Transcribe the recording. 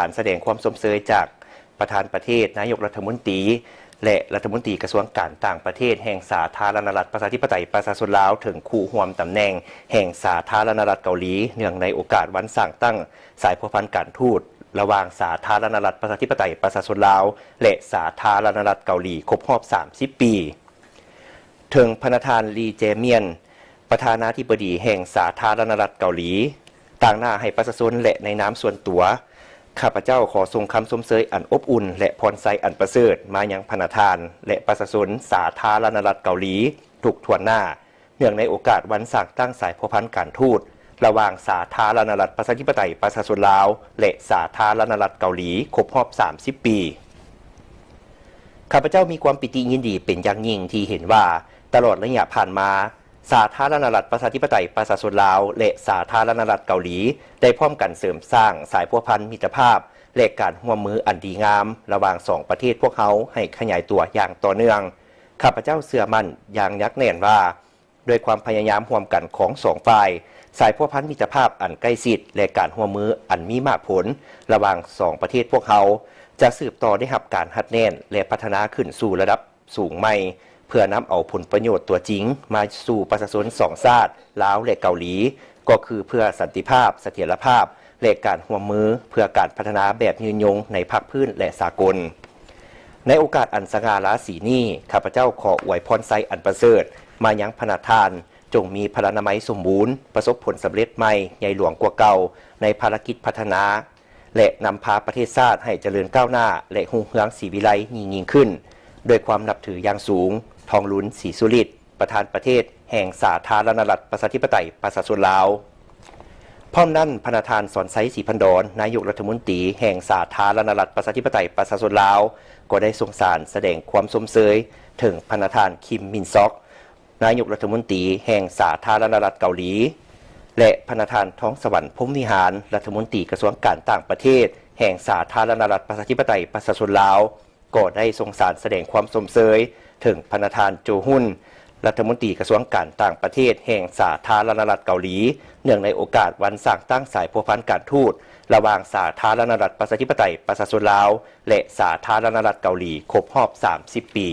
การแสดงความสมเสยจากประธานประเทศนายกรัฐมนตรีและรัฐมนตรีกระทรวงการต่างประเทศแห่งสาธารณรัฐประชาธิปไตยประชาชนลาวถึงคู่ห่วมตำแหน่งแห่งสาธารณรัฐเกาหลีเนื่องในโอกาสวันสร้างตั้งสายพัวพันการทูตระหว่างสาธารณรัฐประชาธิปไตยประชาชนลาวและสาธารณรัฐเกาหลีครบรอบ30 ปีถึงพระประธานลีเจเมียนประธานาธิบดีแห่งสาธารณรัฐเกาหลีต่างหน้าให้ประชาชนและในนามส่วนตัวข้าพเจ้าขอส่งคำสมเสยอันอบอุ่นและพรไซอันประเสริฐมายังพระประธานและประชาชนสาธารณรัฐเกาหลีทุกทั่วหน้าเนื่องในโอกาสวันสร้างตั้งสายพัวพันการทูตระหว่างสาธารณรัฐประชาธิปไตยประชาชนลาวและสาธารณรัฐเกาหลีครบรอบ30 ปีข้าพเจ้ามีความปิติยินดีเป็นอย่างยิ่งที่เห็นว่าตลอดระยะผ่านมาสาธารณรัฐประชาธิปไตยประชาชนลาวและสาธารณรัฐเกาหลีได้พร้อมกันเสริมสร้างสายพัวพันมิตรภาพและการร่วมมืออันดีงามระหว่างสองประเทศพวกเขาให้ขยายตัวอย่างต่อเนื่องข้าพเจ้าเชื่อมั่นอย่างยักแน่นว่าด้วยความพยายามร่วมกันของสองฝ่ายสายพัวพันมิตรภาพอันใกล้ชิดและการร่วมมืออันมีมากผลระหว่างสองประเทศพวกเขาจะสืบต่อได้รับการหัดแน่นและพัฒนาขึ้นสู่ระดับสูงใหม่เพื่อนำเอาผลประโยชน์ตัวจริงมาสู่ประชาชนสองชาติลาวและเกาหลีก็คือเพื่อสันติภาพเสถียรภาพและการร่วมมือเพื่อการพัฒนาแบบยืนยงในภาคพื้นและสากลในโอกาสอันสง่าราศีนี้ข้าพเจ้าขออวยพรไซอันประเสริฐมายังพระประธานจงมีพลานามัยสมบูรณ์ประสบผลสำเร็จใหม่ใหญ่หลวงกว่าเก่าในภารกิจพัฒนาและนำพาประเทศชาติให้เจริญก้าวหน้าและรุ่งเรืองศรีวิไลยิ่งขึ้นโดยความนับถืออย่างสูงทองลุ้นศรีสุริตประธานประเทศแห่งสาธารณรัฐประชาธิปไตยประชาชนลาวพร้อมนั้นพระประธานสอนไซศรีพันดรนายกรัฐมนตรีแห่งสาธารณรัฐประชาธิปไตยประชาชนลาวก็ได้ทรงสารแสดงความสมเสยถึงพระประธานคิมมินซอกนายกรัฐมนตรีแห่งสาธารณรัฐเกาหลีและพระประธานท้องสวรรค์พรหมวิหารรัฐมนตรีกระทรวงการต่างประเทศแห่งสาธารณรัฐประชาธิปไตยประชาชนลาวก็ได้ทรงสารแสดงความสมเสยถึงพระประธานโจฮุนรัฐมนตรีกระทรวงการต่างประเทศแห่งสาธารณรัฐเกาหลีเนื่องในโอกาสวันสร้างตั้งสายพัวพันการทูตระหว่างสาธารณรัฐประชาธิปไตยประชาชนลาวและสาธารณรัฐเกาหลีครบรอบ30 ปี